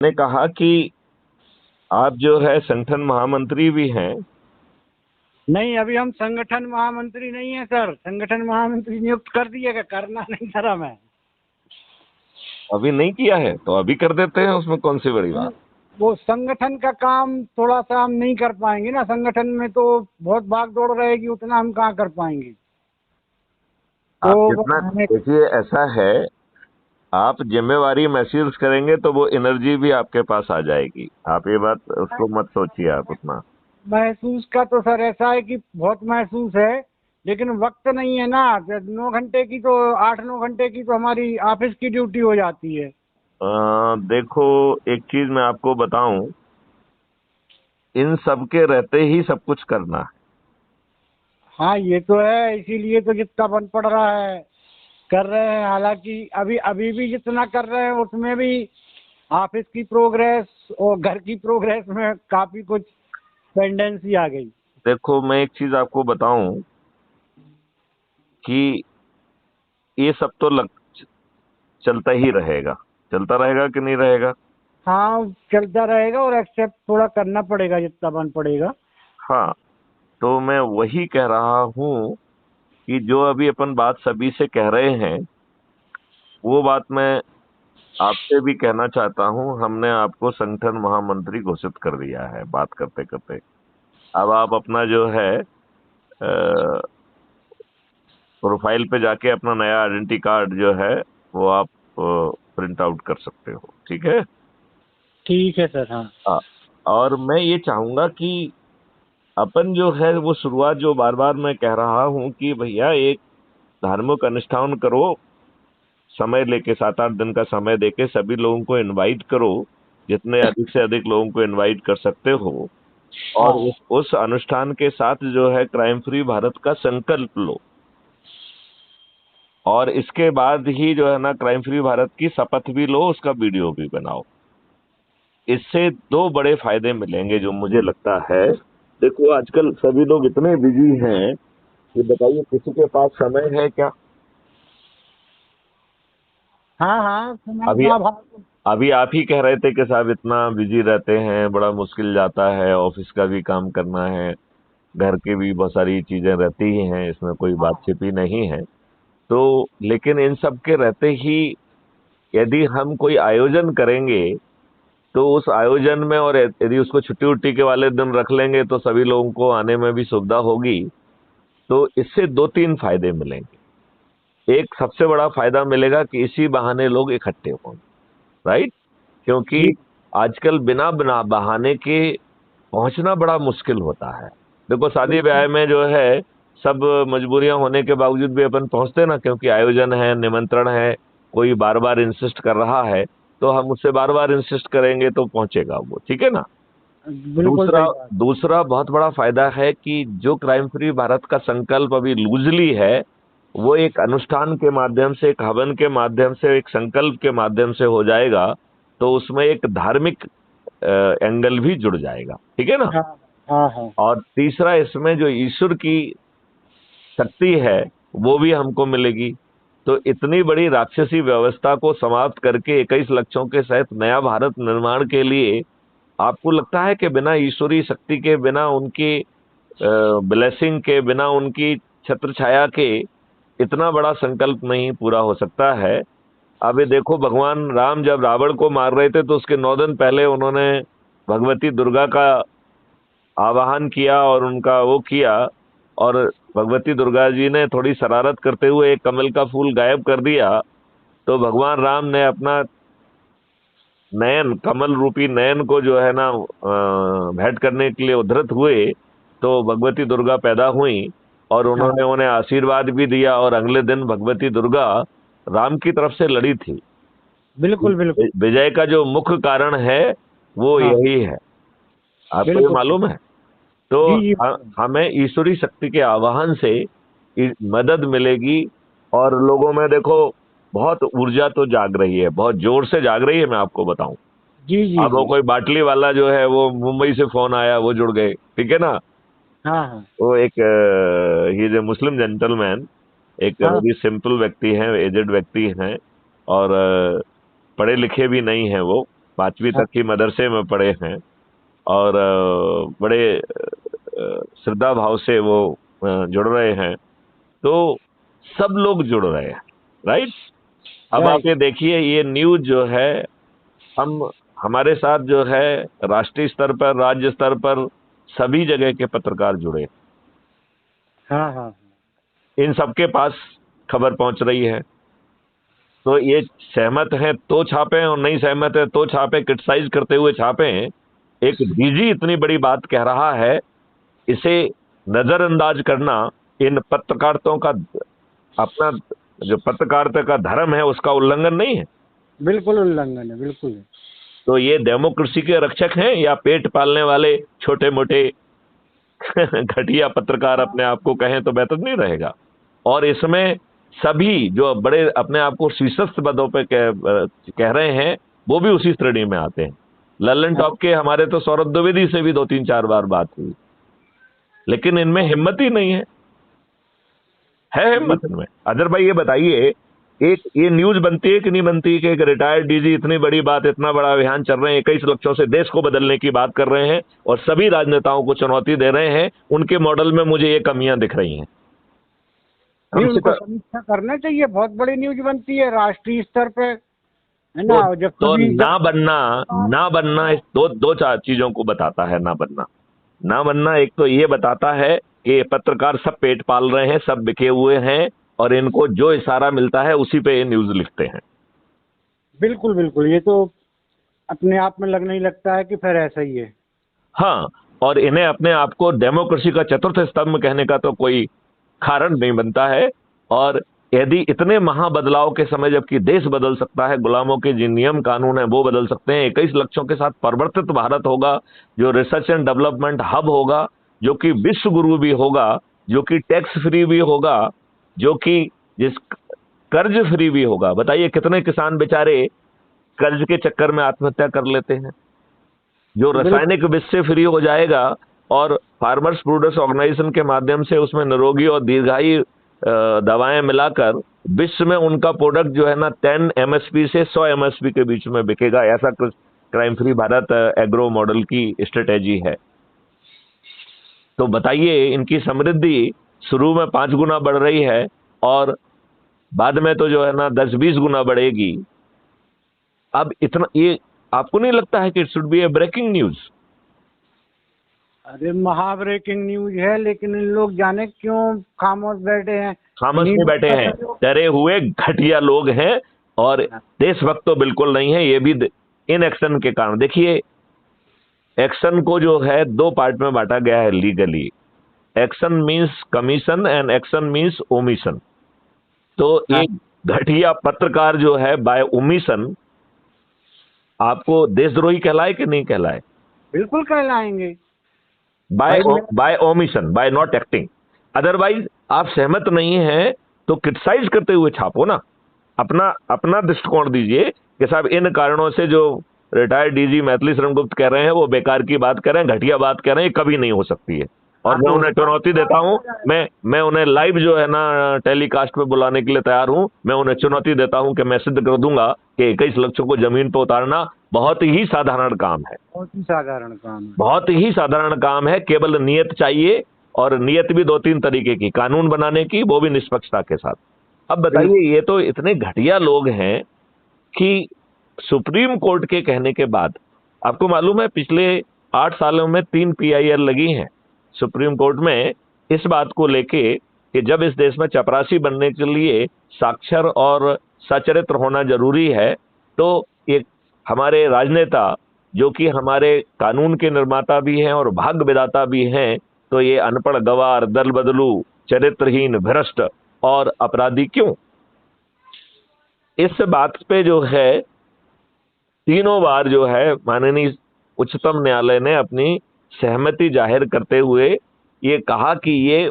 ने कहा कि आप जो है संगठन महामंत्री भी हैं। नहीं, अभी हम संगठन महामंत्री नहीं है सर। संगठन महामंत्री नियुक्त कर दिएगा, करना नहीं सर हमें। अभी नहीं किया है तो अभी कर देते हैं, उसमें कौन सी बड़ी बात। वो संगठन का काम थोड़ा सा हम नहीं कर पाएंगे ना, संगठन में तो बहुत भाग दौड़ रहेगी, उतना हम कहाँ कर पाएंगे। तो आप वो जितना हमें। देखिए, ऐसा है, आप जिम्मेवारी महसूस करेंगे तो वो एनर्जी भी आपके पास आ जाएगी। आप ये बात उसको मत सोचिए आप उतना। महसूस का तो सर ऐसा है कि बहुत महसूस है, लेकिन वक्त नहीं है ना। 9 घंटे की तो 8-9 घंटे की तो हमारी ऑफिस की ड्यूटी हो जाती है। देखो, एक चीज मैं आपको बताऊं, इन सब के रहते ही सब कुछ करना है। हाँ ये तो है, इसीलिए तो जितना बन पड़ रहा है कर रहे हैं। हालांकि अभी अभी भी जितना कर रहे हैं उसमें भी ऑफिस की प्रोग्रेस और घर की प्रोग्रेस में काफी कुछ पेंडेंसी आ गई। देखो, मैं एक चीज आपको बताऊं कि ये सब तो चलता ही रहेगा। चलता रहेगा कि नहीं रहेगा। हाँ चलता रहेगा, और एक्सेप्ट थोड़ा करना पड़ेगा जितना बन पड़ेगा। हाँ, तो मैं वही कह रहा हूं कि जो अभी अपन बात सभी से कह रहे हैं, वो बात मैं आपसे भी कहना चाहता हूं। हमने आपको संगठन महामंत्री घोषित कर दिया है बात करते करते। अब आप अपना जो है प्रोफाइल पे जाके अपना नया आइडेंटिटी कार्ड जो है वो आप प्रिंट आउट कर सकते हो, ठीक है। ठीक है सर। हाँ हाँ, और मैं ये चाहूंगा कि अपन जो है वो शुरुआत जो बार बार मैं कह रहा हूं कि भैया एक धार्मिक अनुष्ठान करो, समय लेके 7-8 दिन का समय देके सभी लोगों को इनवाइट करो, जितने अधिक से अधिक लोगों को इनवाइट कर सकते हो। और हाँ। उस अनुष्ठान के साथ जो है क्राइम फ्री भारत का संकल्प लो, और इसके बाद ही जो है ना क्राइम फ्री भारत की शपथ भी लो, उसका वीडियो भी बनाओ। इससे दो बड़े फायदे मिलेंगे जो मुझे लगता है। देखो, आजकल सभी लोग इतने बिजी हैं कि बताइए किसी के पास समय है क्या। हाँ हाँ, समय अभी का अभाव। अभी आप ही कह रहे थे कि साहब इतना बिजी रहते हैं, बड़ा मुश्किल जाता है, ऑफिस का भी काम करना है, घर की भी बहुत सारी चीजें रहती ही हैं, इसमें कोई बात हाँ छिपी नहीं है। तो लेकिन इन सब के रहते ही यदि हम कोई आयोजन करेंगे तो उस आयोजन में, और यदि उसको छुट्टी उट्टी के वाले दिन रख लेंगे तो सभी लोगों को आने में भी सुविधा होगी। तो इससे 2-3 फायदे मिलेंगे। एक सबसे बड़ा फायदा मिलेगा कि इसी बहाने लोग इकट्ठे होंगे, राइट। क्योंकि जी। आजकल बिना बिना बहाने के पहुंचना बड़ा मुश्किल होता है। देखो, शादी ब्याह में जो है सब मजबूरियां होने के बावजूद भी अपन पहुंचते ना, क्योंकि आयोजन है, निमंत्रण है, कोई बार बार इंसिस्ट कर रहा है, तो हम उससे बार बार इंसिस्ट करेंगे तो पहुंचेगा वो, ठीक है ना। बिल्कुल दूसरा सही बात। दूसरा बहुत बड़ा फायदा है कि जो क्राइम फ्री भारत का संकल्प अभी लूजली है, वो एक अनुष्ठान के माध्यम से, एक हवन के माध्यम से, एक संकल्प के माध्यम से हो जाएगा। तो उसमें एक धार्मिक एंगल भी जुड़ जाएगा, ठीक है ना। हाँ हाँ हाँ। और तीसरा, इसमें जो ईश्वर की शक्ति है वो भी हमको मिलेगी। तो इतनी बड़ी राक्षसी व्यवस्था को समाप्त करके 21 लक्षों के सहित नया भारत निर्माण के लिए आपको लगता है कि बिना ईश्वरी शक्ति के, बिना उनकी ब्लेसिंग के, बिना उनकी छत्र छाया के इतना बड़ा संकल्प नहीं पूरा हो सकता है। अभी देखो, भगवान राम जब रावण को मार रहे थे तो उसके 9 दिन पहले उन्होंने भगवती दुर्गा का आवाहन किया और उनका वो किया, और भगवती दुर्गा जी ने थोड़ी शरारत करते हुए एक कमल का फूल गायब कर दिया। तो भगवान राम ने अपना नयन, कमल रूपी नयन को जो है ना भेंट करने के लिए उद्धृत हुए, तो भगवती दुर्गा पैदा हुई और हाँ उन्होंने उन्हें आशीर्वाद भी दिया, और अगले दिन भगवती दुर्गा राम की तरफ से लड़ी थी। बिल्कुल बिल्कुल। विजय का जो मुख्य कारण है वो हाँ यही है। आपको ये बिल्कुल। मालूम है। तो जी जी मालूम। हमें ईश्वरी शक्ति के आवाहन से मदद मिलेगी। और लोगों में देखो, बहुत ऊर्जा तो जाग रही है, बहुत जोर से जाग रही है, मैं आपको बताऊं। जी जी अब वो जी। कोई बाटली वाला जो है वो मुंबई से फोन आया, वो जुड़ गए, ठीक है ना। हाँ हाँ वो एक he is a Muslim gentleman, एक हाँ। वेरी सिंपल व्यक्ति हैं, एजेड व्यक्ति हैं, और पढ़े लिखे भी नहीं हैं वो, 5वीं तक की मदरसे में पढ़े हैं और बड़े श्रद्धा भाव से वो जुड़ रहे हैं, तो सब लोग जुड़ रहे हैं, राइट। अब आप ये देखिए, ये न्यूज जो है, हमारे साथ जो है राष्ट्रीय स्तर पर, राज्य स्तर पर सभी जगह के पत्रकार जुड़े। हाँ हाँ। इन सबके पास खबर पहुंच रही है, तो ये सहमत हैं तो छापे और नहीं सहमत है तो छापे, क्रिटिसाइज करते हुए छापे। एक डीजी इतनी बड़ी बात कह रहा है, इसे नजरअंदाज करना इन पत्रकारिता का, अपना जो पत्रकारिता का धर्म है उसका उल्लंघन नहीं है? बिल्कुल उल्लंघन है, बिल्कुल है। तो ये डेमोक्रेसी के रक्षक हैं या पेट पालने वाले छोटे मोटे घटिया पत्रकार अपने आप को कहें तो बेहतर नहीं रहेगा? और इसमें सभी जो बड़े अपने आप को शीर्षस्थ पदों पे कह रहे हैं, वो भी उसी श्रेणी में आते हैं। लल्लन टॉप के हमारे तो सौरभ द्विवेदी से भी 2-3-4 बार बात हुई, लेकिन इनमें हिम्मत ही नहीं है हिम्मत इनमें। अदर भाई ये बताइए, एक ये न्यूज बनती है कि नहीं बनती कि एक रिटायर्ड डीजी इतनी बड़ी बात, इतना बड़ा अभियान चल रहे हैं, 21 लक्षों से देश को बदलने की बात कर रहे हैं और सभी राजनेताओं को चुनौती दे रहे हैं, उनके मॉडल में मुझे ये कमियां दिख रही हैं। उनको समीक्षा करना चाहिए, बहुत बड़ी न्यूज बनती है राष्ट्रीय स्तर पे, है ना। जब तो ना बनना दो चार चीजों को बताता है। ना बनना एक तो ये बताता है कि ये पत्रकार सब पेट पाल रहे हैं, सब बिके हुए हैं और इनको जो इशारा मिलता है उसी पे ये न्यूज लिखते हैं। बिल्कुल बिल्कुल, ये तो अपने आप में लगने ही लगता है कि फिर ऐसा ही है। हाँ, और इन्हें अपने आप को डेमोक्रेसी का चतुर्थ स्तंभ कहने का तो कोई कारण नहीं बनता है। और यदि इतने महाबदलाव के समय, जबकि देश बदल सकता है, गुलामों के जिन नियम कानून है वो बदल सकते हैं, 21 लक्षों के साथ परिवर्तित भारत होगा, जो रिसर्च एंड डेवलपमेंट हब होगा, जो कि विश्व गुरु भी होगा, जो कि टैक्स फ्री भी होगा, जो कि जिस कर्ज फ्री भी होगा। बताइए कितने किसान बेचारे कर्ज के चक्कर में आत्महत्या कर लेते हैं। जो रासायनिक विष से फ्री हो जाएगा और फार्मर्स प्रोड्यूस ऑर्गेनाइजेशन के माध्यम से उसमें निरोगी और दीर्घायु दवाएं मिलाकर विश्व में उनका प्रोडक्ट जो है ना 10 MSP से 100 MSP के बीच में बिकेगा, ऐसा crime free Bharat agro model की स्ट्रेटेजी है। तो बताइए, इनकी समृद्धि शुरू में 5 गुना बढ़ रही है और बाद में तो जो है ना 10-20 गुना बढ़ेगी। अब इतना, ये आपको नहीं लगता है कि it should be a breaking news? अरे महा ब्रेकिंग न्यूज है, लेकिन इन लोग जाने क्यों खामोश बैठे हैं। खामोश नहीं बैठे हैं, डरे हुए घटिया लोग हैं और देशभक्त तो बिल्कुल नहीं है। ये भी इन एक्शन के कारण। देखिए, एक्शन को जो है 2 पार्ट में बांटा गया है legally. Action means commission and action means omission. तो एक घटिया पत्रकार जो है बाय ओमिशन आपको देशद्रोही कहलाए कि नहीं कहलाए? बिल्कुल कहलाएंगे। By omission, by not acting. Otherwise आप सहमत नहीं हैं तो क्रिटिसाइज करते हुए छापो ना, अपना दृष्टिकोण दीजिए कि साहब इन कारणों से जो रिटायर्ड डीजी मैथिली शरण गुप्त कह रहे हैं वो बेकार की बात कह रहे हैं, घटिया बात कह रहे हैं, कभी नहीं हो सकती है। और मैं उन्हें चुनौती देता हूं, मैं उन्हें लाइव जो है ना टेलीकास्ट पे बुलाने के लिए तैयार हूं। मैं उन्हें चुनौती देता हूं कि मैं सिद्ध कर दूंगा कि 21 लक्षों को जमीन पर उतारना बहुत ही साधारण काम है। बहुत ही साधारण काम है, बहुत ही साधारण काम है। केवल नियत चाहिए, और नियत भी 2-3 तरीके की, कानून बनाने की, वो भी निष्पक्षता के साथ। अब बताइए, ये तो इतने घटिया लोग हैं कि सुप्रीम कोर्ट के कहने के बाद, आपको मालूम है पिछले 8 सालों में 3 PIL लगी हैं सुप्रीम कोर्ट में इस बात को लेके कि जब इस देश में चपरासी बनने के लिए साक्षर और सचरित्र होना जरूरी है, तो एक हमारे राजनेता जो कि हमारे कानून के निर्माता भी हैं और भाग्य विधाता भी हैं, तो ये अनपढ़, गवार, दल बदलू, चरित्रहीन, भ्रष्ट और अपराधी क्यों? इस बात पे जो है 3 बार जो है माननीय उच्चतम न्यायालय ने अपनी सहमति जाहिर करते हुए ये कहा कि ये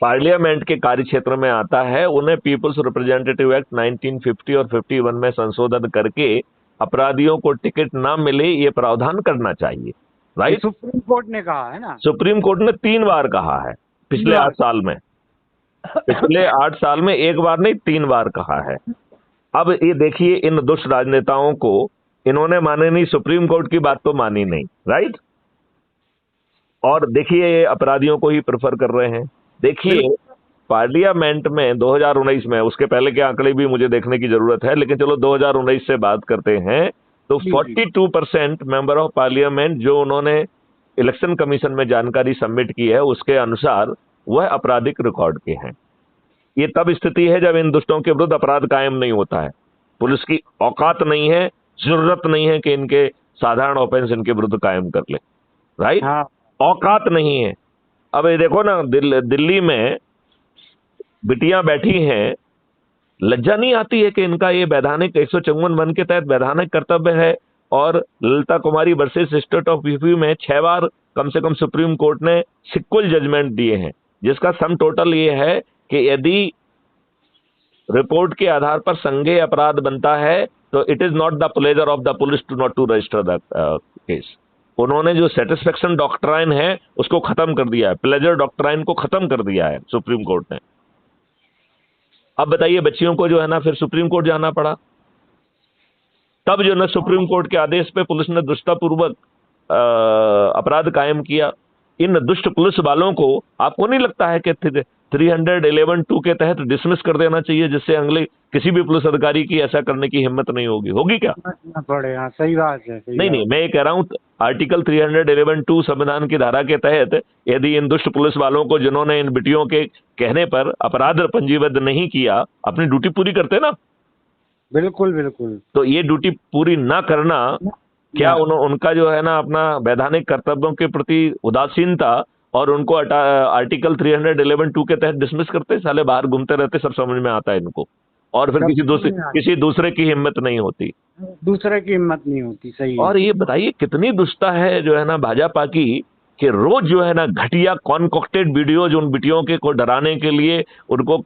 पार्लियामेंट के कार्य क्षेत्र में आता है। उन्हें पीपल्स रिप्रेजेंटेटिव एक्ट 1950 और 51 में संशोधन करके अपराधियों को टिकट ना मिले ये प्रावधान करना चाहिए, राइट? सुप्रीम कोर्ट ने कहा है ना। सुप्रीम कोर्ट ने 3 बार कहा है पिछले 8 साल में। पिछले 8 साल में 1 बार नहीं 3 बार कहा है। अब ये देखिए, इन दुष्ट राजनेताओं को इन्होंने माने नहीं, सुप्रीम कोर्ट की बात तो मानी नहीं, राइट। और देखिए ये अपराधियों को ही प्रेफर कर रहे हैं। देखिए पार्लियामेंट में 2019 में, उसके पहले के आंकड़े भी मुझे देखने की जरूरत है, लेकिन चलो 2019 से बात करते हैं, तो 42% मेंबर ऑफ पार्लियामेंट जो उन्होंने इलेक्शन कमीशन में जानकारी सबमिट की है उसके अनुसार वह आपराधिक रिकॉर्ड के हैं। ये तब स्थिति है जब इन दुष्टों के विरुद्ध अपराध कायम नहीं होता है, पुलिस की औकात नहीं है, जरूरत नहीं है कि इनके साधारण ऑफेंस इनके विरुद्ध कायम कर ले, राइट। हाँ। औकात नहीं है। अब ये देखो ना, दिल्ली में बिटियां बैठी हैं, लज्जा नहीं आती है कि इनका ये वैधानिक 154 के तहत वैधानिक कर्तव्य है। और ललिता कुमारी वर्सेस स्टेट ऑफ यूपी में 6 बार कम से कम सुप्रीम कोर्ट ने सिक्वल जजमेंट दिए हैं, जिसका सम टोटल ये है कि यदि रिपोर्ट के आधार पर संज्ञेय अपराध बनता है तो it is not the pleasure of the police to not to register the case. उन्होंने जो सेटिस्फेक्शन डॉक्ट्राइन है उसको खत्म कर दिया है, प्लेजर डॉक्ट्राइन को खत्म कर दिया है सुप्रीम कोर्ट ने। अब बताइए बच्चियों को जो है ना फिर सुप्रीम कोर्ट जाना पड़ा, तब जो है ना सुप्रीम कोर्ट के आदेश पे पुलिस ने दुष्टतापूर्वक अपराध कायम किया। इन दुष्ट पुलिस वालों को आपको नहीं लगता है कि 311(2) के तहत डिसमिस कर देना चाहिए, जिससे अगले किसी भी पुलिस अधिकारी की ऐसा करने की हिम्मत नहीं होगी? होगी क्या? पड़े। हाँ, सही बात है। नहीं, मैं ये कह रहा हूं आर्टिकल 311(2) संविधान की धारा के तहत यदि इन दुष्ट पुलिस वालों को, जिन्होंने इन बिटियों के कहने पर अपराध पंजीबद्ध नहीं किया, अपनी ड्यूटी पूरी करते ना। बिल्कुल बिल्कुल। तो ये ड्यूटी पूरी ना करना क्या उनका जो है ना अपना वैधानिक कर्तव्यों के प्रति उदासीनता, और उनको आर्टिकल 311(2) के तहत डिसमिस करते, साले बाहर घूमते रहते, सब समझ में आता है इनको। और फिर किसी दूसरे की हिम्मत नहीं होती, दूसरे की हिम्मत नहीं होती। सही है। और ये बताइए कितनी दुष्टता है जो है ना भाजपा की, कि रोज जो है ना घटिया कॉन्कॉक्टेड वीडियो जो उन बिटियों के को डराने के लिए उनको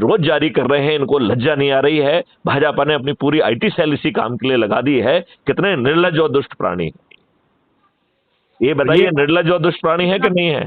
रोज जारी कर रहे हैं। इनको लज्जा नहीं आ रही है? भाजपा ने अपनी पूरी IT सेल इसी काम के लिए लगा दी है। कितने निर्लज और दुष्ट प्राणी, ये बताइए, निर्लज और दुष्ट प्राणी है कि नहीं है?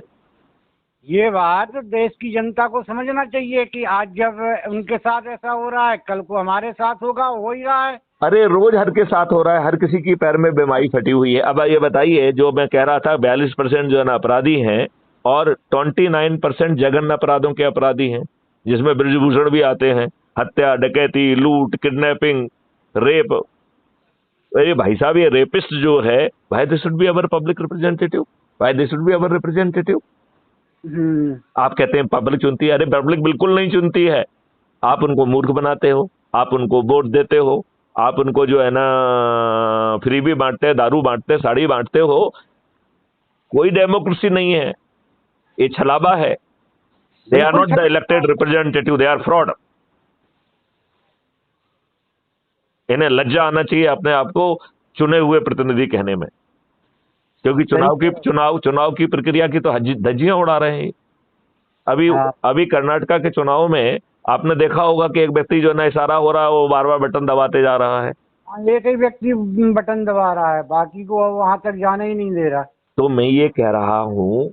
ये बात देश की जनता को समझना चाहिए कि आज जब उनके साथ ऐसा हो रहा है, कल को हमारे साथ होगा, हो ही रहा है। अरे रोज हर के साथ हो रहा है, हर किसी की पैर में बीमारी फटी हुई है। अब ये बताइए, जो मैं कह रहा था 42% जो है ना अपराधी हैं, और 29% जघन्य अपराधों के अपराधी हैं, जिसमें ब्रजभूषण भी आते हैं। हत्या, डकैती, लूट, किडनैपिंग, रेप। अरे भाई साहब, ये रेपिस्ट जो है, भाई they should be our public representative, भाई they should be our representative. आप कहते हैं पब्लिक चुनती है, अरे पब्लिक बिल्कुल नहीं चुनती है। आप उनको मूर्ख बनाते हो, आप उनको वोट देते हो, आप उनको जो है ना फ्री भी बांटते, दारू बांटते, साड़ी बांटते हो। कोई डेमोक्रेसी नहीं है, ये छलावा है। They are not the elected representative, they are fraud. इन्हें लज्जा आना चाहिए अपने आप को चुने हुए प्रतिनिधि कहने में, क्योंकि चुनाव की प्रक्रिया की तो धज्जियां उड़ा रहे हैं। अभी कर्नाटका के चुनाव में आपने देखा होगा कि एक व्यक्ति जो ना इशारा हो रहा है, वो बार बार बटन दबाते जा रहा है। एक ही व्यक्ति बटन दबा रहा है, बाकी को वहां तक जाने ही नहीं दे रहा। तो मैं ये कह रहा हूं,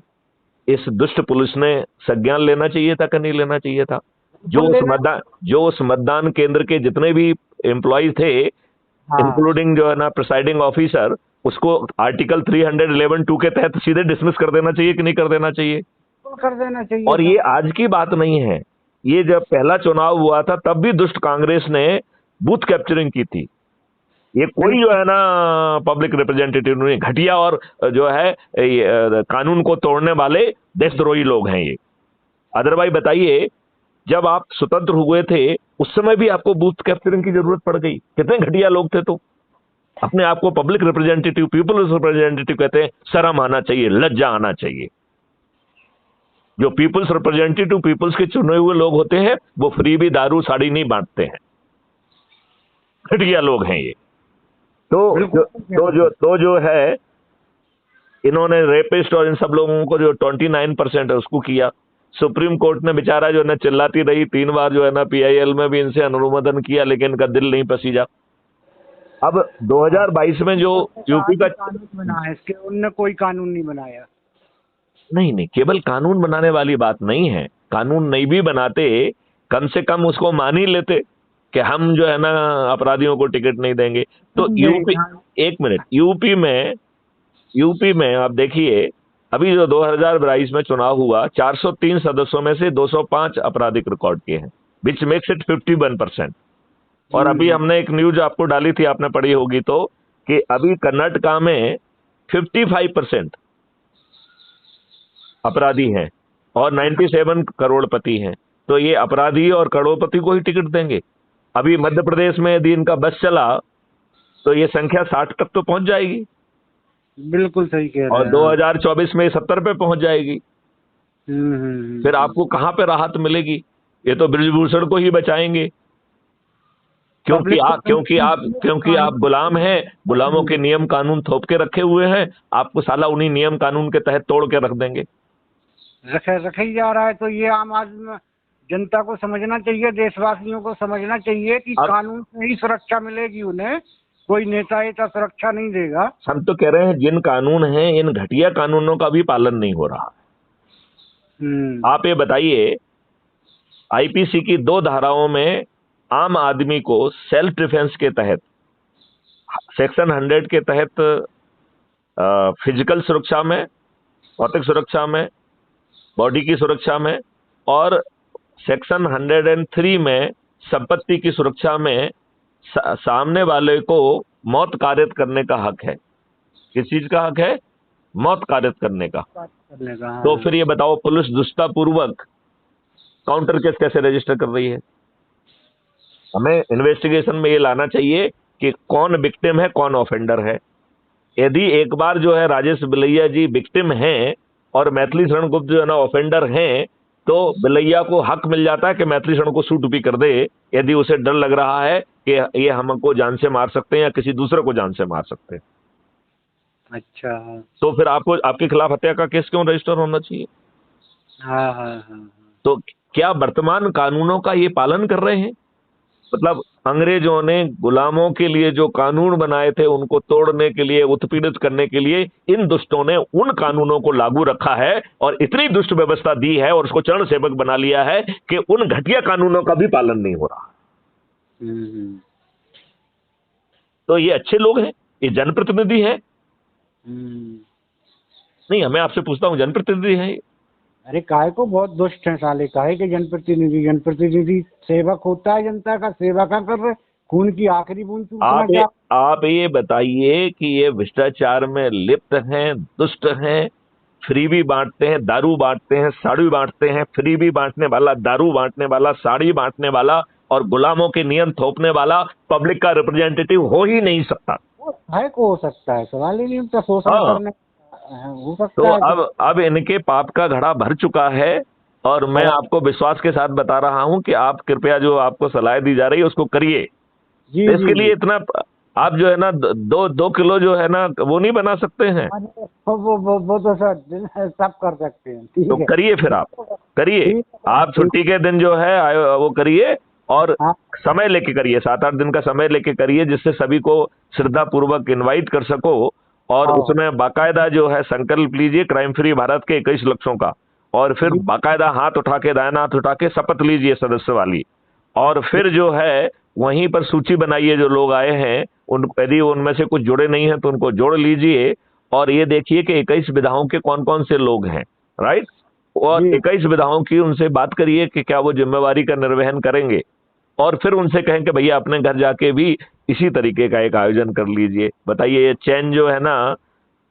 इस दुष्ट पुलिस ने संज्ञान लेना चाहिए था कि नहीं लेना चाहिए था? जो उस मतदान केंद्र के जितने भी एम्प्लॉय थे, इंक्लूडिंग जो है ना प्रिसाइडिंग ऑफिसर, उसको आर्टिकल 311(2) के तहत सीधे डिसमिस कर देना चाहिए कि नहीं कर देना चाहिए? कर देना चाहिए। और ये आज की बात नहीं है, ये जब पहला चुनाव हुआ था तब भी दुष्ट कांग्रेस ने बूथ कैप्चरिंग की थी। ये कोई जो है ना पब्लिक रिप्रेजेंटेटिव नहीं, घटिया और जो है कानून को तोड़ने वाले देशद्रोही लोग हैं ये। अदरवाइज बताइए, जब आप स्वतंत्र हुए थे उस समय भी आपको बूथ कैप्चरिंग की जरूरत पड़ गई? कितने घटिया लोग थे। तो अपने आप को पब्लिक रिप्रेजेंटेटिव, पीपल्स रिप्रेजेंटेटिव कहते हैं। शर्म आना चाहिए, लज्जा आना चाहिए। जो पीपल्स रिप्रेजेंटेटिव, पीपल्स के चुने हुए लोग होते हैं, वो फ्री भी दारू साड़ी नहीं बांटते हैं। घटिया लोग हैं ये। तो जो है, इन्होंने रेपिस्ट और इन सब लोगों को जो 29% है उसको किया। सुप्रीम कोर्ट ने बेचारा जो है ना चिल्लाती रही, 3 बार जो है ना PIL में भी इनसे अनुमोदन किया, लेकिन इनका दिल नहीं पसीजा। अब 2022 में जो यूपी का कानून बना है, इसके उनने कोई कानून नहीं बनाया। नहीं, केवल कानून बनाने वाली बात नहीं है। कानून नहीं भी बनाते, कम से कम उसको मान ही लेते। कि हम जो है ना अपराधियों को टिकट नहीं देंगे। तो नहीं, यूपी, हाँ, एक मिनट, यूपी में आप देखिए, अभी जो 2022 में चुनाव हुआ, 403 सदस्यों में से 205 आपराधिक रिकॉर्ड के हैं, विच मेक्स इट 51%। और अभी हमने एक न्यूज आपको डाली थी, आपने पढ़ी होगी तो, कि अभी कर्नाटका में 55% अपराधी हैं और 97 करोड़पति हैं। तो ये अपराधी और करोड़पति को ही टिकट देंगे। अभी मध्य प्रदेश में यदि इनका बस चला तो ये संख्या 60 तक तो पहुंच जाएगी, बिल्कुल सही कह रहे और हैं। 2024 में 70 पे पहुंच जाएगी। फिर हम्म। आपको कहां पे राहत मिलेगी? ये तो बृजभूषण को ही बचाएंगे, पब्लिक को क्योंकि आप गुलाम हैं, गुलामों के नियम कानून थोप के रखे हुए हैं, आपको साला उन्हीं नियम कानून के तहत तोड़ के रख देंगे। रखे ही जा रहा है। तो ये आम आदमी जनता को समझना चाहिए, देशवासियों को समझना चाहिए कि कानून से ही सुरक्षा मिलेगी उन्हें, कोई नेता ऐसा सुरक्षा नहीं देगा। हम तो कह रहे हैं जिन कानून हैं, इन घटिया कानूनों का भी पालन नहीं हो रहा। आप ये बताइए, आईपीसी की 2 धाराओं में आम आदमी को सेल्फ डिफेंस के तहत, सेक्शन 100 के तहत फिजिकल सुरक्षा में, भौतिक सुरक्षा में, बॉडी की सुरक्षा में, और सेक्शन 103 में संपत्ति की सुरक्षा में सामने वाले को मौत कारित करने का हक है। किस चीज का हक है? मौत कारित करने का। तो फिर ये बताओ, पुलिस दुष्टतापूर्वक काउंटर केस कैसे रजिस्टर कर रही है? हमें इन्वेस्टिगेशन में ये लाना चाहिए कि कौन विक्टिम है, कौन ऑफेंडर है। यदि एक बार जो है राजेश बिलैया जी विक्टिम हैं और मैथिली शरण गुप्त जो है ना ऑफेंडर हैं, तो बिलैया को हक मिल जाता है कि मैथिली शरण को सूट भी कर दे, यदि उसे डर लग रहा है कि ये हमको जान से मार सकते हैं या किसी दूसरे को जान से मार सकते हैं। अच्छा, तो फिर आपको, आपके खिलाफ हत्या का केस क्यों रजिस्टर होना चाहिए? हाँ। तो क्या वर्तमान कानूनों का ये पालन कर रहे हैं? मतलब अंग्रेजों ने गुलामों के लिए जो कानून बनाए थे, उनको तोड़ने के लिए, उत्पीड़ित करने के लिए, इन दुष्टों ने उन कानूनों को लागू रखा है और इतनी दुष्ट व्यवस्था दी है और उसको चरण सेवक बना लिया है कि उन घटिया कानूनों का भी पालन नहीं हो रहा। तो ये अच्छे लोग हैं, ये जनप्रतिनिधि हैं। नहीं, मैं आपसे पूछता हूं, जनप्रतिनिधि हैं? अरे काहे को बहुत दुष्ट है साले, काहे के जनप्रतिनिधि सेवक होता है, जनता का सेवा का कर रहे, खून की आखिरी बूंद चूसना। आप ये बताइए कि ये भ्रष्टाचार में लिप्त हैं, दुष्ट हैं, फ्री भी बांटते हैं, दारू बांटते हैं, साड़ी बांटते हैं, फ्री भी बांटने वाला, दारू बांटने वाला, साड़ी बांटने वाला और गुलामों के नियम थोपने वाला पब्लिक का रिप्रेजेंटेटिव हो ही नहीं सकता। है को हो सकता है, सवाल ही नहीं उनका शोषण करने हो सकता तो है। अब इनके पाप का घड़ा भर चुका है और मैं आपको विश्वास के साथ बता रहा हूं कि आप कृपया जो आपको सलाह दी जा रही है उसको करिए। इसके लिए इतना आप जो है ना 2 किलो जो है ना वो नहीं बना सकते हैं। वो तो सब कर सकते हैं। तो करिए, फिर आप करिए, आप छुट्टी के दिन जो है वो करिए और समय लेके करिए, 7-8 दिन का समय लेके करिए, जिससे सभी को श्रद्धा पूर्वक इन्वाइट कर सको। और उसमें बाकायदा जो है संकल्प लीजिए क्राइम फ्री भारत के 21 लक्ष्यों का, और फिर बाकायदा हाथ उठा के, दाहिना हाथ उठा के शपथ लीजिए सदस्य वाली, और फिर जो है वहीं पर सूची बनाइए जो लोग आए हैं, यदि उनमें से कुछ जुड़े नहीं हैं तो उनको जोड़ लीजिए, और ये देखिए कि 21 विधाओं के कौन कौन से लोग हैं, राइट, और 21 विधाओं की उनसे बात करिए कि क्या वो जिम्मेवारी का निर्वहन करेंगे, और फिर उनसे कहें कि भैया अपने घर जाके भी इसी तरीके का एक आयोजन कर लीजिए। बताइए ये चैन जो है ना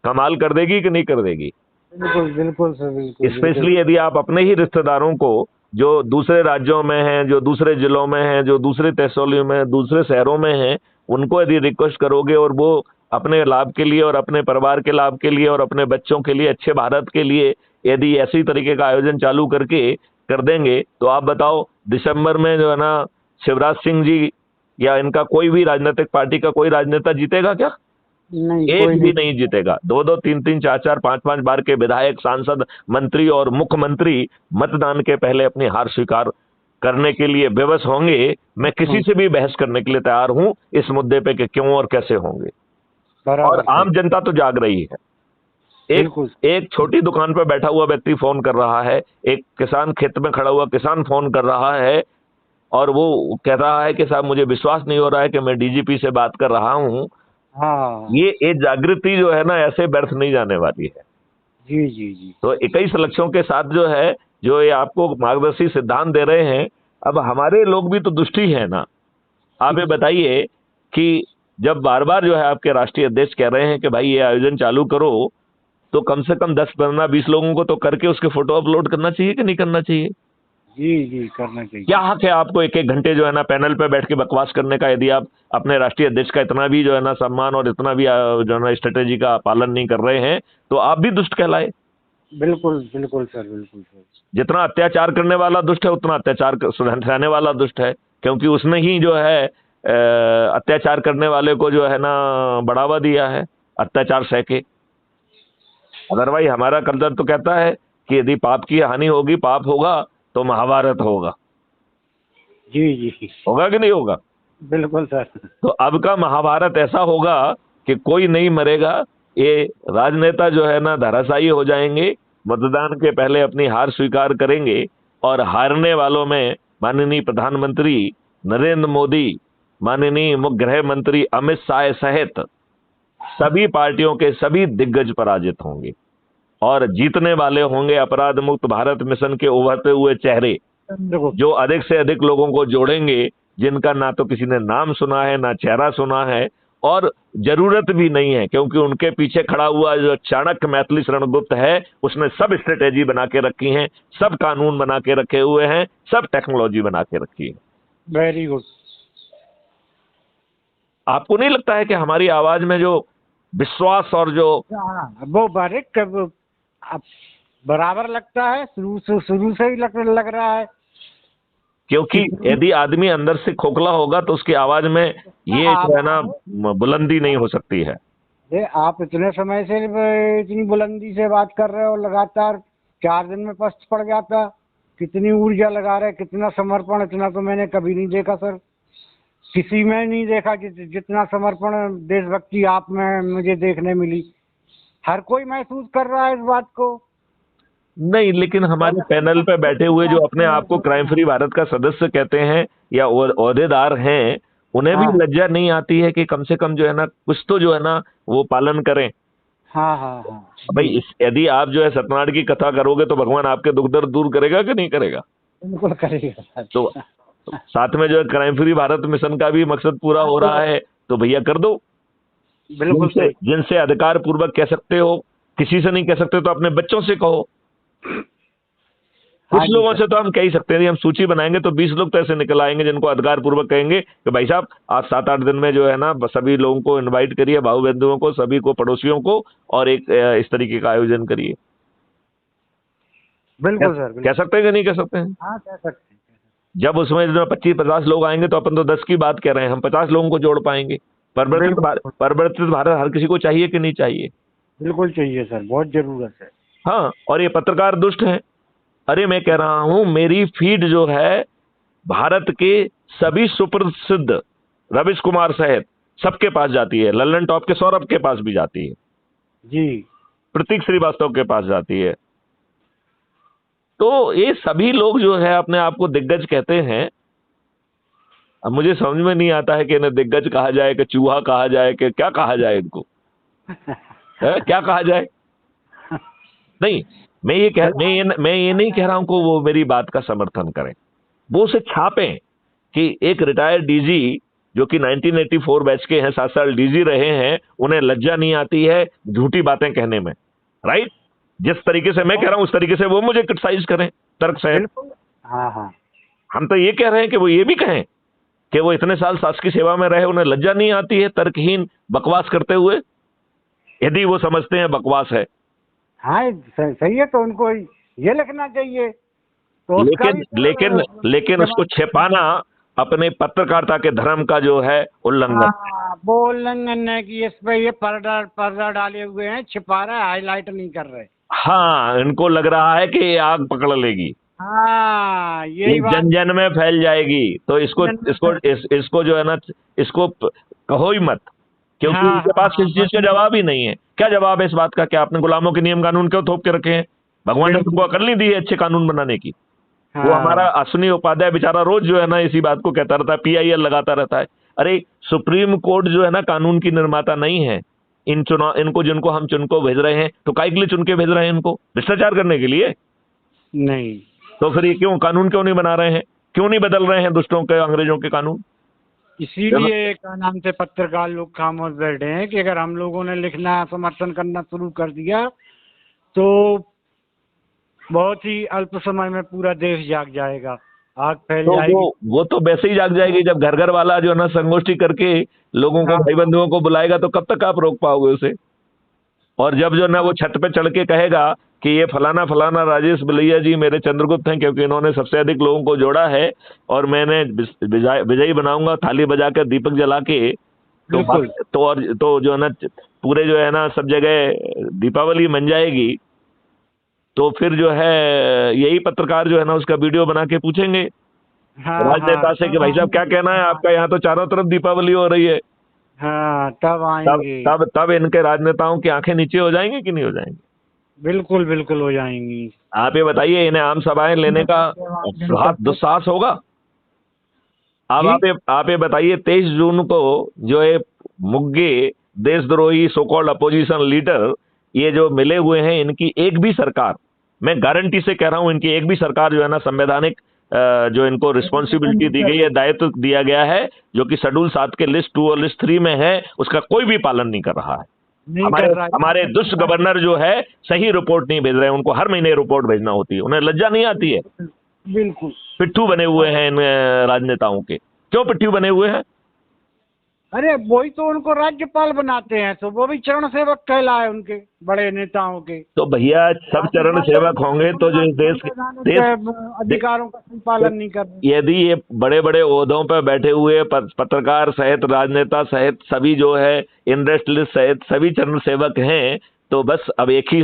कमाल कर देगी कि नहीं कर देगी? बिल्कुल सर, बिल्कुल। स्पेशली यदि आप अपने ही रिश्तेदारों को जो दूसरे राज्यों में हैं, जो दूसरे जिलों में हैं, जो दूसरे तहसीलों में, दूसरे शहरों में हैं, उनको यदि रिक्वेस्ट करोगे और वो अपने लाभ के लिए और अपने परिवार के लाभ के लिए और अपने बच्चों के लिए, अच्छे भारत के लिए यदि ऐसी तरीके का आयोजन चालू करके कर देंगे, तो आप बताओ दिसंबर में जो है ना शिवराज सिंह जी या इनका कोई भी राजनीतिक पार्टी का कोई राजनेता जीतेगा क्या? नहीं, एक भी नहीं जीतेगा। 2-2, 3-3, 4-4, 5-5 बार के विधायक, सांसद, मंत्री और मुख्यमंत्री मतदान के पहले अपनी हार स्वीकार करने के लिए बेबस होंगे। मैं किसी से भी बहस करने के लिए तैयार हूं इस मुद्दे पे कि क्यों और कैसे होंगे। और आम जनता तो जाग रही है। एक छोटी दुकान पर बैठा हुआ व्यक्ति फोन कर रहा है, एक किसान खेत में खड़ा हुआ किसान फोन कर रहा है और वो कह रहा है कि साहब मुझे विश्वास नहीं हो रहा है कि मैं डीजीपी से बात कर रहा हूं। हाँ ये जागृति जो है ना ऐसे व्यर्थ नहीं जाने वाली है। जी जी जी। तो 21 लक्ष्यों के साथ जो है, जो ये आपको मार्गदर्शी सिद्धांत दे रहे हैं, अब हमारे लोग भी तो दुष्टी है ना। आप ये बताइए कि जब बार बार जो है आपके राष्ट्रीय अध्यक्ष कह रहे हैं कि भाई ये आयोजन चालू करो, तो कम से कम 10 15 20 लोगों को तो करके उसके फोटो अपलोड करना चाहिए कि नहीं करना चाहिए? जी जी करना क्या चाहिए। हक है आपको एक एक घंटे जो है ना पैनल पे बैठ के बकवास करने का, यदि आप अपने राष्ट्रीय अध्यक्ष का इतना भी जो है ना सम्मान और इतना भी जो है ना स्ट्रेटेजी का पालन नहीं कर रहे हैं, तो आप भी दुष्ट कहलाए। बिल्कुल बिल्कुल सर, बिल्कुल सर। जितना अत्याचार करने वाला दुष्ट है, उतना अत्याचार सहने वाला दुष्ट है, क्योंकि उसने ही जो है अत्याचार करने वाले को जो है ना बढ़ावा दिया है, अत्याचार सह के। अदरवाइज हमारा कल्चर तो कहता है कि यदि पाप की हानि होगी, पाप होगा तो महाभारत होगा। जी जी होगा कि नहीं होगा? बिल्कुल सर। तो अब का महाभारत ऐसा होगा कि कोई नहीं मरेगा, ये राजनेता जो है ना धराशायी हो जाएंगे, मतदान के पहले अपनी हार स्वीकार करेंगे, और हारने वालों में माननीय प्रधानमंत्री नरेंद्र मोदी, माननीय गृह मंत्री अमित शाह सहित सभी पार्टियों के सभी दिग्गज पराजित होंगे, और जीतने वाले होंगे अपराध मुक्त भारत मिशन के उभरते हुए चेहरे, जो अधिक से अधिक लोगों को जोड़ेंगे, जिनका ना तो किसी ने नाम सुना है, ना चेहरा सुना है, और जरूरत भी नहीं है, क्योंकि उनके पीछे खड़ा हुआ जो चाणक्य मैथिली शरणगुप्त है, उसने सब स्ट्रेटेजी बना के रखी है, सब कानून बना के रखे हुए हैं, सब टेक्नोलॉजी बना के रखी है। Very good. आपको नहीं लगता है कि हमारी आवाज में जो विश्वास और जो वो बारीक अब बराबर लगता है, शुरू से ही लग रहा है। क्योंकि यदि आदमी अंदर से खोखला होगा तो उसकी आवाज में ये जो है ना बुलंदी नहीं हो सकती है। आप इतने समय से इतनी बुलंदी से बात कर रहे हो, लगातार 4 दिन में पस्त पड़ जाता। कितनी ऊर्जा लगा रहे, कितना समर्पण, इतना तो मैंने कभी नहीं देखा सर, किसी में नहीं देखा जितना समर्पण देशभक्ति आप में मुझे देखने मिली। हर कोई महसूस कर रहा है इस बात को। नहीं, लेकिन हमारे पैनल पे बैठे हुए जो अपने आप को क्राइम फ्री भारत का सदस्य कहते हैं या ओहदेदार हैं, उन्हें भी लज्जा नहीं आती है कि कम से कम जो है ना कुछ तो जो है ना वो पालन करें। हाँ हाँ हाँ भाई यदि आप जो है सत्यनारायण की कथा करोगे तो भगवान आपके दुख दर्द दूर करेगा कि नहीं करेगा? बिल्कुल करेगा। तो साथ में जो है क्राइम फ्री भारत मिशन का भी मकसद पूरा हो रहा है, तो भैया कर दो। बिल्कुल जिनसे अधिकार पूर्वक कह सकते हो, किसी से नहीं कह सकते तो अपने बच्चों से कहो। कुछ लोगों से तो हम कह ही सकते हैं, हम सूची बनाएंगे तो 20 लोग तो ऐसे निकल आएंगे जिनको अधिकार पूर्वक कहेंगे कि भाई साहब आप 7-8 दिन में जो है ना सभी लोगों को इनवाइट करिए, भाऊ बंधुओं को, सभी को, पड़ोसियों को, और एक इस तरीके का आयोजन करिए। बिल्कुल सर। कह सकते हैं कि नहीं कह सकते हैं? हाँ कह सकते हैं। जब उसमें 25-50 लोग आएंगे तो अपन तो 10 की बात कर रहे हैं, हम 50 लोगों को जोड़ पाएंगे। परिवर्तित भारत हर किसी को चाहिए कि नहीं चाहिए? बिल्कुल चाहिए सर, बहुत जरूरत है। हाँ, और ये पत्रकार दुष्ट हैं। अरे मैं कह रहा हूं, मेरी फीड जो है भारत के सभी सुप्रसिद्ध रविश कुमार सहित सबके पास जाती है, लल्लन टॉप के सौरभ के पास भी जाती है जी, प्रतीक श्रीवास्तव के पास जाती है। तो ये सभी लोग जो है अपने आप को दिग्गज कहते हैं। अब मुझे समझ में नहीं आता है कि इन्हें दिग्गज कहा जाए कि चूहा कहा जाए कि क्या कहा जाए इनको है? क्या कहा जाए? नहीं, मैं ये नहीं कह रहा हूं कि वो मेरी बात का समर्थन करें, वो उसे छापें कि एक रिटायर्ड डीजी जो कि 1984 बैच के हैं, 7 साल डीजी रहे हैं, उन्हें लज्जा नहीं आती है झूठी बातें कहने में। राइट? जिस तरीके से मैं कह रहा हूं उस तरीके से वो मुझे क्रिटिसाइज करें तर्क से। हाँ हाँ, हम तो ये कह रहे हैं कि वो ये भी कहें कि वो इतने साल शासकीय सेवा में रहे, उन्हें लज्जा नहीं आती है तर्कहीन बकवास करते हुए, यदि वो समझते हैं बकवास है। हाँ सही है, तो उनको ये लिखना चाहिए। तो लेकिन उसको छिपाना अपने पत्रकारिता के धर्म का जो है उल्लंघन। वो उल्लंघन है कि इस पे ये पर्दा डाले हुए हैं, छिपा रहे, हाईलाइट नहीं कर रहे। हाँ, इनको लग रहा है कि ये आग पकड़ लेगी, हाँ यही बात जन जन में फैल जाएगी, तो इसको जो है ना इसको कहो ही मत, क्योंकि उनके पास किसी चीज का जवाब ही नहीं है। क्या जवाब है इस बात का कि आपने गुलामों के नियम कानून क्यों थोप के रखे हैं? भगवान ने तुमको अकल नहीं दी है अच्छे कानून बनाने की। वो हमारा हाँ अश्विनी उपाध्याय बेचारा रोज जो है ना इसी बात को कहता रहता है, PIL लगाता रहता है। अरे सुप्रीम कोर्ट जो है ना कानून की निर्माता नहीं है। इनको जिनको हम चुन को भेज रहे हैं, तो काहे के लिए चुन के भेज रहे हैं इनको? भ्रष्टाचार करने के लिए? नहीं, तो फिर ये क्यों कानून क्यों नहीं बना रहे हैं? क्यों नहीं बदल रहे हैं दुष्टों के, अंग्रेजों के कानून? इसीलिए क्या नाम से पत्रकार लोग खामोश बैठे हैं कि अगर हम लोगों ने लिखना समर्थन करना शुरू कर दिया तो बहुत ही अल्प समय में पूरा देश जाग जाएगा, आग फैल तो जाएगी। वो तो वैसे ही जाग जाएगी जब घर घर वाला जो है ना संगोष्ठी करके लोगों को, हाँ भाई बंधुओं को बुलाएगा, तो कब तक आप रोक पाओगे उसे? और जब जो ना वो छत पे चढ़ के कहेगा कि ये फलाना फलाना राजेश बलैया जी मेरे चंद्रगुप्त हैं, क्योंकि इन्होंने सबसे अधिक लोगों को जोड़ा है और मैंने विजयी बनाऊंगा थाली बजा के दीपक जला के, तो बिल्कुल। तो जो है ना पूरे जो है ना सब जगह दीपावली मन जाएगी। तो फिर जो है यही पत्रकार जो है ना उसका वीडियो बना के पूछेंगे हाँ राजनेता हाँ से कि भाई साहब क्या कहना है आपका, यहाँ तो चारों तरफ दीपावली हो रही है। हाँ, तब तब आएंगे। तब इनके राजनेताओं की आंखें नीचे हो जाएंगी कि नहीं हो जाएंगी? बिल्कुल बिल्कुल हो जाएंगी। आप ये बताइए, इन्हें आम सभाएं लेने का दुस्साहस होगा? अब जी आप ये बताइए, 23 जून को जो है मुग्गे देशद्रोही सो कॉल्ड अपोजिशन लीडर ये जो मिले हुए हैं, इनकी एक भी सरकार, मैं गारंटी से कह रहा हूं, इनकी एक भी सरकार जो है ना संवैधानिक जो इनको रिस्पॉन्सिबिलिटी दी गई है, दायित्व दिया गया है, जो कि शेड्यूल 7 के लिस्ट 2 और लिस्ट 3 में है, उसका कोई भी पालन नहीं कर रहा है। नहीं कर रहा है। हमारे दुष्ट गवर्नर जो है सही रिपोर्ट नहीं भेज रहे हैं, उनको हर महीने रिपोर्ट भेजना होती है, उन्हें लज्जा नहीं आती है? बिल्कुल। पिट्ठू बने हुए हैं इन राजनेताओं के। क्यों पिट्ठू बने हुए हैं? अरे वही तो उनको राज्यपाल बनाते हैं, तो वो भी चरण सेवक कहलाए उनके बड़े नेताओं के। तो भैया सब चरण सेवक होंगे तो जो इस देश अधिकारों का पालन नहीं कर रहे। यदि ये बड़े बड़े ओहदों पर बैठे हुए पत्रकार सहित राजनेता सहित सभी जो है इंडस्ट्रियलिस्ट लिस्ट सहित सभी चरण सेवक हैं, तो बस अब एक ही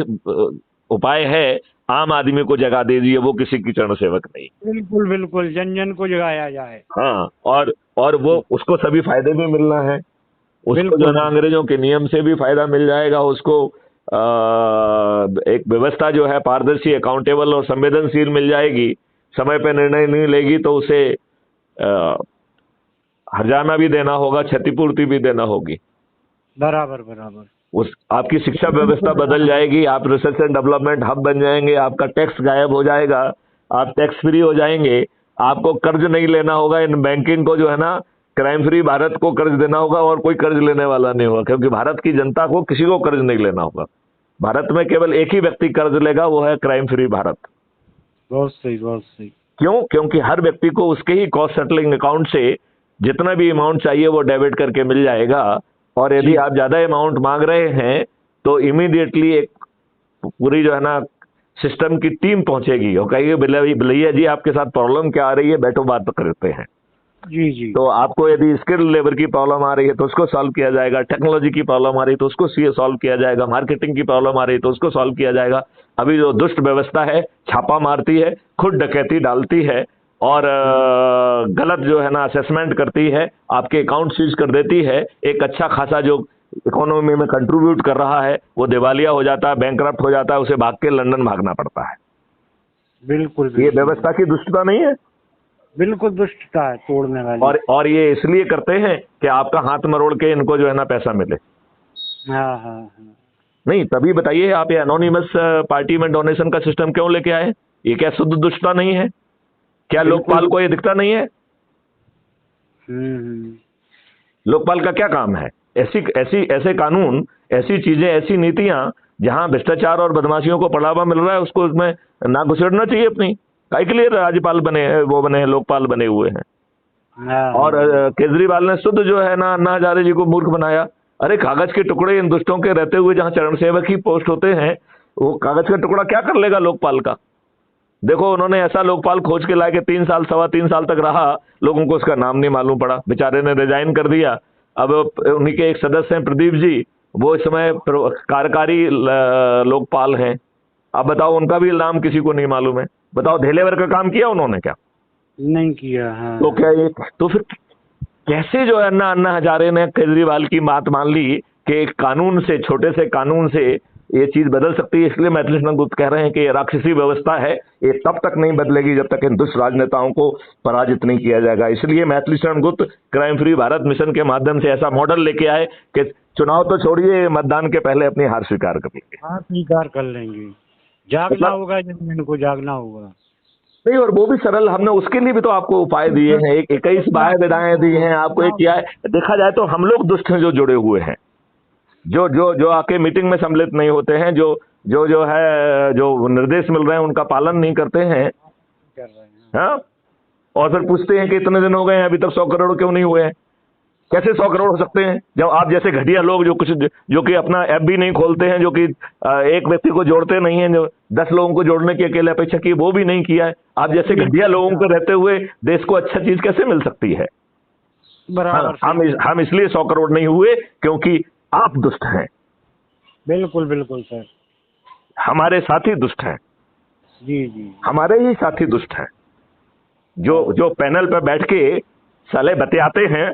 उपाय है, आम आदमी को जगा दे दीजिए, वो किसी की चरण सेवक नहीं। बिल्कुल बिल्कुल, जन जन को जगाया जाए। हाँ, और वो उसको सभी फायदे भी मिलना है, उसको जो है ना अंग्रेजों के नियम से भी फायदा मिल जाएगा, उसको एक व्यवस्था जो है पारदर्शी, अकाउंटेबल और संवेदनशील मिल जाएगी। समय पे निर्णय नहीं लेगी तो उसे हर्जाना भी देना होगा, क्षतिपूर्ति भी देना होगी। बराबर बराबर। आपकी शिक्षा व्यवस्था बदल जाएगी, आप रिसर्च एंड डेवलपमेंट हब बन जाएंगे, आपका टैक्स गायब हो जाएगा, आप टैक्स फ्री हो जाएंगे, आपको कर्ज नहीं लेना होगा, इन बैंकिंग को जो है ना क्राइम फ्री भारत को कर्ज देना होगा और कोई कर्ज लेने वाला नहीं होगा, क्योंकि भारत की जनता को किसी को कर्ज नहीं लेना होगा। भारत में केवल एक ही व्यक्ति कर्ज लेगा, वो है क्राइम फ्री भारत। बहुत सही बहुत सही। क्यों? क्योंकि हर व्यक्ति को उसके ही कॉस्ट सेटलिंग अकाउंट से जितना भी अमाउंट चाहिए वो डेबिट करके मिल जाएगा, और यदि आप ज्यादा अमाउंट मांग रहे हैं तो इमीडिएटली एक पूरी जो है ना सिस्टम की टीम पहुंचेगी और कहेगी भैया जी आपके साथ प्रॉब्लम क्या आ रही है, बैठो बात करते हैं। जी जी। तो आपको यदि स्किल लेबर की प्रॉब्लम आ रही है तो उसको सॉल्व किया जाएगा, टेक्नोलॉजी की प्रॉब्लम आ रही है तो उसको सॉल्व किया जाएगा, मार्केटिंग की प्रॉब्लम आ रही है तो उसको सॉल्व किया जाएगा। अभी जो दुष्ट व्यवस्था है छापा मारती है, खुद डकैती डालती है और गलत जो है ना असेसमेंट करती है, आपके अकाउंट सीज कर देती है। एक अच्छा खासा जो इकोनॉमी में कंट्रीब्यूट कर रहा है वो दिवालिया हो जाता है, बैंकरप्ट हो जाता है, उसे भाग के लंदन भागना पड़ता है। बिल्कुल ये व्यवस्था की दुष्टता नहीं है? बिल्कुल दुष्टता है तोड़ने वाली। और ये इसलिए करते हैं कि आपका हाथ मरोड़ के इनको जो है ना पैसा मिले। हाँ हाँ हाँ। नहीं, तभी बताइए आप ये एनोनिमस पार्टी में डोनेशन का सिस्टम क्यों लेके आए? ये क्या शुद्ध दुष्टता नहीं है? क्या लोकपाल को ये दिखता नहीं है? लोकपाल का क्या काम है? ऐसे कानून, ऐसी चीजें, ऐसी नीतियां जहां भ्रष्टाचार और बदमाशियों को बढ़ावा मिल रहा है उसको उसमें ना घुसेड़ना चाहिए अपनी। काहे के लिए राज्यपाल बने हैं, वो बने हैं, लोकपाल बने हुए हैं। और केजरीवाल ने शुद्ध जो है ना अन्ना हजारे जी को मूर्ख बनाया। अरे कागज के टुकड़े इन दुष्टों के रहते हुए जहां चरण सेवक ही पोस्ट होते हैं, वो कागज का टुकड़ा क्या कर लेगा लोकपाल का? देखो उन्होंने ऐसा लोकपाल खोज के लाए कि 3 साल 3.25 साल तक रहा, लोगों को उसका नाम नहीं मालूम पड़ा, बेचारे ने रिजाइन कर दिया। अब उन्हीं के एक सदस्य हैं प्रदीप जी, वो इस समय कार्यकारी लोकपाल हैं। अब बताओ उनका भी नाम किसी को नहीं मालूम है। बताओ धेलेवर का काम किया उन्होंने क्या? नहीं किया। हाँ। तो क्या ये, तो फिर कैसे जो है अन्ना हजारे ने केजरीवाल की बात मान ली कि कानून से, छोटे से कानून से ये चीज बदल सकती है। इसलिए मैथिली शरण गुप्त कह रहे हैं कि ये राक्षसी व्यवस्था है, ये तब तक नहीं बदलेगी जब तक इन दुष्ट राजनेताओं को पराजित नहीं किया जाएगा। इसलिए Maithili Sharan Gupt crime free Bharat mission के माध्यम से ऐसा मॉडल लेके आए कि चुनाव तो छोड़िए, मतदान के पहले अपनी हार स्वीकार कर लेंगे। हाँ, स्वीकार कर लेंगे। जागना होगा, जनगण को जागना होगा। नहीं, और वो भी सरल, हमने उसके लिए भी तो आपको उपाय दिए हैं, 21 बाह्य विधाएं दी हैं आपको। एक किया है, देखा जाए तो हम लोग दुष्ट हैं जो जुड़े हुए हैं, जो जो जो आके मीटिंग में सम्मिलित नहीं होते हैं, जो जो जो है जो निर्देश मिल रहे हैं उनका पालन नहीं करते हैं, कर रहे हैं। हाँ, और फिर पूछते हैं कि इतने दिन हो गए हैं अभी तक 100 करोड़ क्यों नहीं हुए हैं। कैसे 100 करोड़ हो सकते हैं जब आप जैसे घटिया लोग जो कि अपना ऐप भी नहीं खोलते हैं, जो कि एक व्यक्ति को जोड़ते नहीं है, जो 10 लोगों को जोड़ने की अकेले अपेक्षा की वो भी नहीं किया है। आप जैसे घटिया लोगों को रहते हुए देश को अच्छा चीज कैसे मिल सकती है। बराबर। हम इसलिए 100 करोड़ नहीं हुए क्योंकि आप दुष्ट हैं, बिल्कुल बिल्कुल सर। हमारे साथी दुष्ट हैं, जी जी। हमारे ही साथी दुष्ट हैं, जो पैनल पर बैठ के साले बतियाते हैं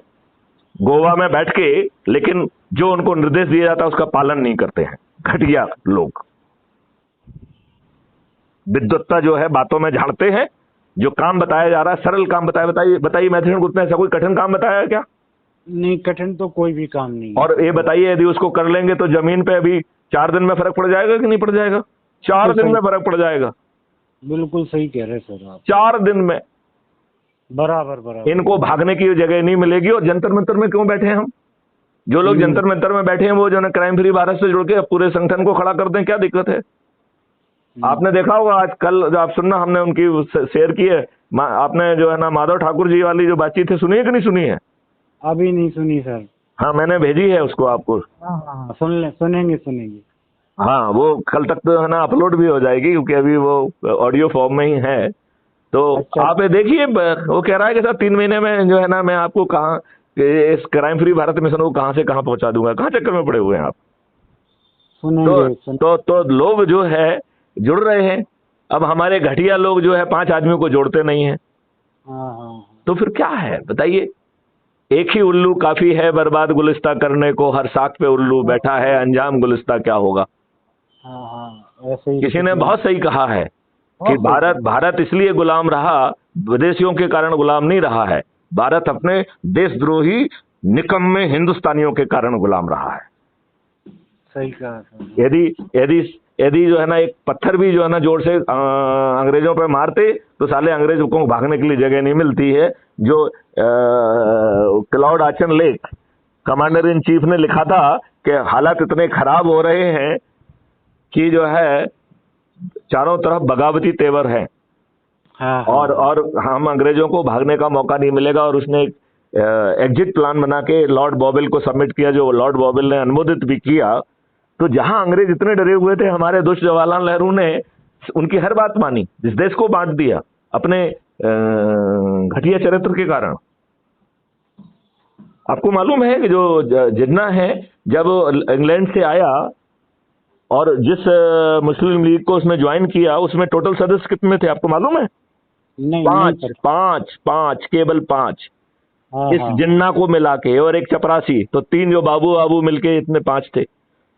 गोवा में बैठ के, लेकिन जो उनको निर्देश दिया जाता है उसका पालन नहीं करते हैं। घटिया लोग विद्वत्ता जो है बातों में झाड़ते हैं, जो काम बताया जा रहा है सरल काम बताइए मैथिली शरण गुप्त ने ऐसा कोई कठिन काम बताया है क्या? नहीं, कठिन तो कोई भी काम नहीं है। और ये बताइए यदि उसको कर लेंगे तो जमीन पे अभी 4 दिन में फर्क पड़ जाएगा कि नहीं पड़ जाएगा? 4 दिन में फर्क पड़ जाएगा। बिल्कुल सही कह रहे सर आप। 4 दिन में बराबर बराबर। इनको भागने की जगह नहीं मिलेगी। और जंतर मंतर में क्यों बैठे हैं हम? जो लोग जंतर मंतर में बैठे हैं वो जो है क्राइम फ्री भारत से जुड़ के पूरे संगठन को खड़ा कर दें, क्या दिक्कत है? आपने देखा होगा आज कल आप सुनना, हमने उनकी शेयर की है, आपने जो है ना माधव ठाकुर जी वाली जो बातचीत है सुनी है कि नहीं सुनी है? अभी नहीं सुनी सर। हाँ, मैंने भेजी है उसको आपको। हाँ, सुनेंगे। हाँ, वो कल तक तो है ना अपलोड भी हो जाएगी क्योंकि अभी वो ऑडियो फॉर्म में ही है। तो अच्छा। आप ये देखिए, वो कह रहा है कि सर 3 महीने में जो है ना मैं आपको कहाँ इस क्राइम फ्री भारत मिशन को कहाँ से कहाँ पहुंचा दूंगा। कहाँ चक्कर में पड़े हुए हैं आप? तो लोग जो है जुड़ रहे हैं। अब हमारे घटिया लोग जो है 5 आदमियों को जोड़ते नहीं है। हाँ। तो फिर क्या है बताइए? एक ही उल्लू काफी है बर्बाद गुलिस्ता करने को, हर साख पे उल्लू बैठा है, अंजाम गुलिस्ता क्या होगा। हाँ, ऐसे ही किसी ने बहुत सही कहा है कि भारत इसलिए गुलाम रहा, विदेशियों के कारण गुलाम नहीं रहा है। भारत अपने देशद्रोही निकम्मे हिंदुस्तानियों के कारण गुलाम रहा है। सही कहा। यदि जो है ना एक पत्थर भी जो है ना जोर से अंग्रेजों पर मारते तो साले अंग्रेजों को भागने के लिए जगह नहीं मिलती है। जो Claude Auchinleck commander in chief ने लिखा था कि हालात इतने खराब हो रहे हैं कि जो है चारों तरफ बगावती तेवर है। हाँ। और हम अंग्रेजों को भागने का मौका नहीं मिलेगा। और उसने एक एग्जिट प्लान बना के लॉर्ड बॉबिल को सबमिट किया, जो लॉर्ड बॉबिल ने अनुमोदित भी किया। तो जहां अंग्रेज इतने डरे हुए थे, हमारे दुष्ट जवाहरलाल नेहरू ने उनकी हर बात मानी, इस देश को बांट दिया अपने घटिया चरित्र के कारण। आपको मालूम है कि जो जिन्ना है जब इंग्लैंड से आया और जिस मुस्लिम लीग को उसने ज्वाइन किया, उसमें टोटल सदस्य कितने थे आपको मालूम है? नहीं, पांच, केवल 5। हाँ, इस जिन्ना को मिला के और एक चपरासी, तो 3 जो बाबू मिलके इतने 5 थे।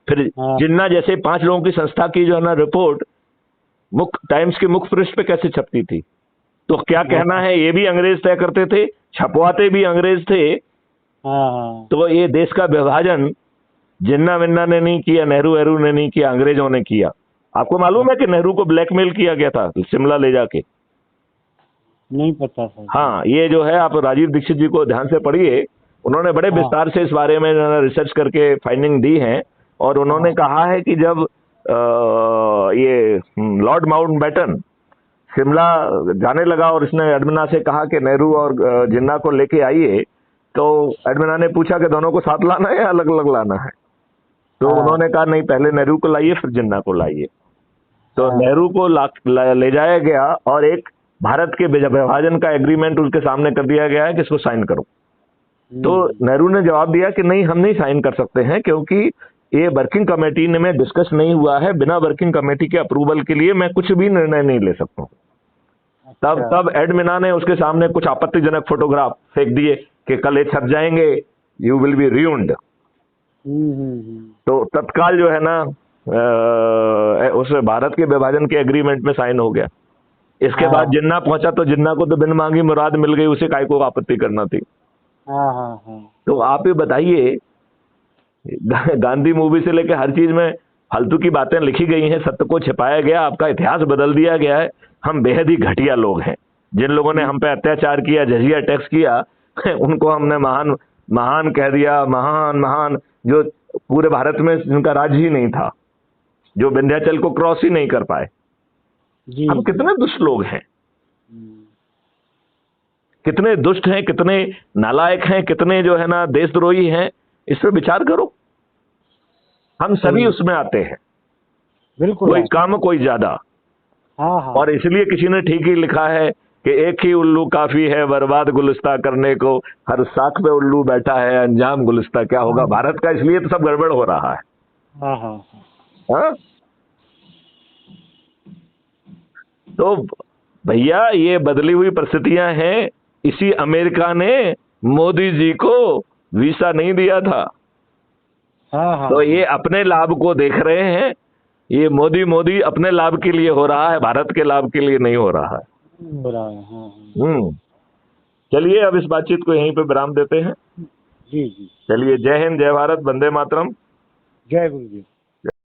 फिर जिन्ना जैसे 5 लोगों की संस्था की जो है ना रिपोर्ट टाइम्स के मुख्य पृष्ठ पे कैसे छपती थी? तो क्या कहना है, ये भी अंग्रेज तय करते थे, छपवाते भी अंग्रेज थे। तो ये देश का विभाजन जिन्ना विन्ना ने नहीं किया, नेहरू ने नहीं किया, अंग्रेजों ने किया। आपको मालूम है कि नेहरू को ब्लैकमेल किया गया था शिमला ले जाके? नहीं पता सर। हाँ, ये जो है आप राजीव दीक्षित जी को ध्यान से पढ़िए, उन्होंने बड़े विस्तार से इस बारे में रिसर्च करके फाइंडिंग दी है। और उन्होंने कहा है कि जब ये लॉर्ड माउंटबेटन शिमला जाने लगा और इसने एडमिना से कहा कि नेहरू और जिन्ना को लेके आइए, तो एडमिना ने पूछा कि दोनों को साथ लाना है या अलग अलग लाना है? तो उन्होंने कहा नहीं, पहले नेहरू को लाइए फिर जिन्ना को लाइए। तो नेहरू को ले जाया गया और एक भारत के विभाजन का एग्रीमेंट उसके सामने कर दिया गया है कि इसको साइन करो। तो नेहरू ने जवाब दिया कि नहीं, हम नहीं साइन कर सकते हैं क्योंकि ये वर्किंग कमेटी में डिस्कस नहीं हुआ है। बिना वर्किंग कमेटी के अप्रूवल के लिए मैं कुछ भी निर्णय नहीं ले सकता हूँ। तब एडमिना ने उसके सामने कुछ आपत्तिजनक फोटोग्राफ फेंक दिए कि कल ये छप जाएंगे, यू विल बी ruined। तो तत्काल जो है ना उस भारत के विभाजन के एग्रीमेंट में साइन हो गया। इसके हाँ। बाद जिन्ना पहुंचा तो जिन्ना को तो बिन मांगी मुराद मिल गई, उसे काय को आपत्ति करना थी। हाँ हाँ हाँ। तो आप ही बताइए, गांधी मूवी से लेकर हर चीज में फालतू की बातें लिखी गई हैं, सत्य को छिपाया गया, आपका इतिहास बदल दिया गया है। हम बेहद ही घटिया लोग हैं। जिन लोगों ने हम पे अत्याचार किया, जजिया टैक्स किया, उनको हमने महान महान कह दिया, महान महान, जो पूरे भारत में जिनका राज ही नहीं था, जो विंध्याचल को क्रॉस ही नहीं कर पाए। जी। हम कितने दुष्ट लोग हैं, हम्म, कितने दुष्ट हैं, कितने नालायक हैं, कितने जो है ना देशद्रोही हैं, इस पर विचार करो। हम सभी उसमें आते हैं, बिल्कुल कोई है। कम कोई ज्यादा। हाँ हाँ। और इसलिए किसी ने ठीक ही लिखा है कि एक ही उल्लू काफी है बर्बाद गुलिस्ता करने को, हर साख पे उल्लू बैठा है अंजाम गुलिस्ता क्या होगा भारत का। इसलिए तो सब गड़बड़ हो रहा है। हाँ हाँ। हाँ? तो भैया ये बदली हुई परिस्थितियां हैं। इसी अमेरिका ने मोदी जी को वीसा नहीं दिया था, हाँ हाँ। तो ये अपने लाभ को देख रहे हैं। ये मोदी मोदी अपने लाभ के लिए हो रहा है, भारत के लाभ के लिए नहीं हो रहा है। हो रहा है। हाँ हाँ। चलिए अब इस बातचीत को यहीं पे विराम देते हैं। जी जी। चलिए, जय हिंद, जय भारत, वंदे मातरम। जय गुरु जी।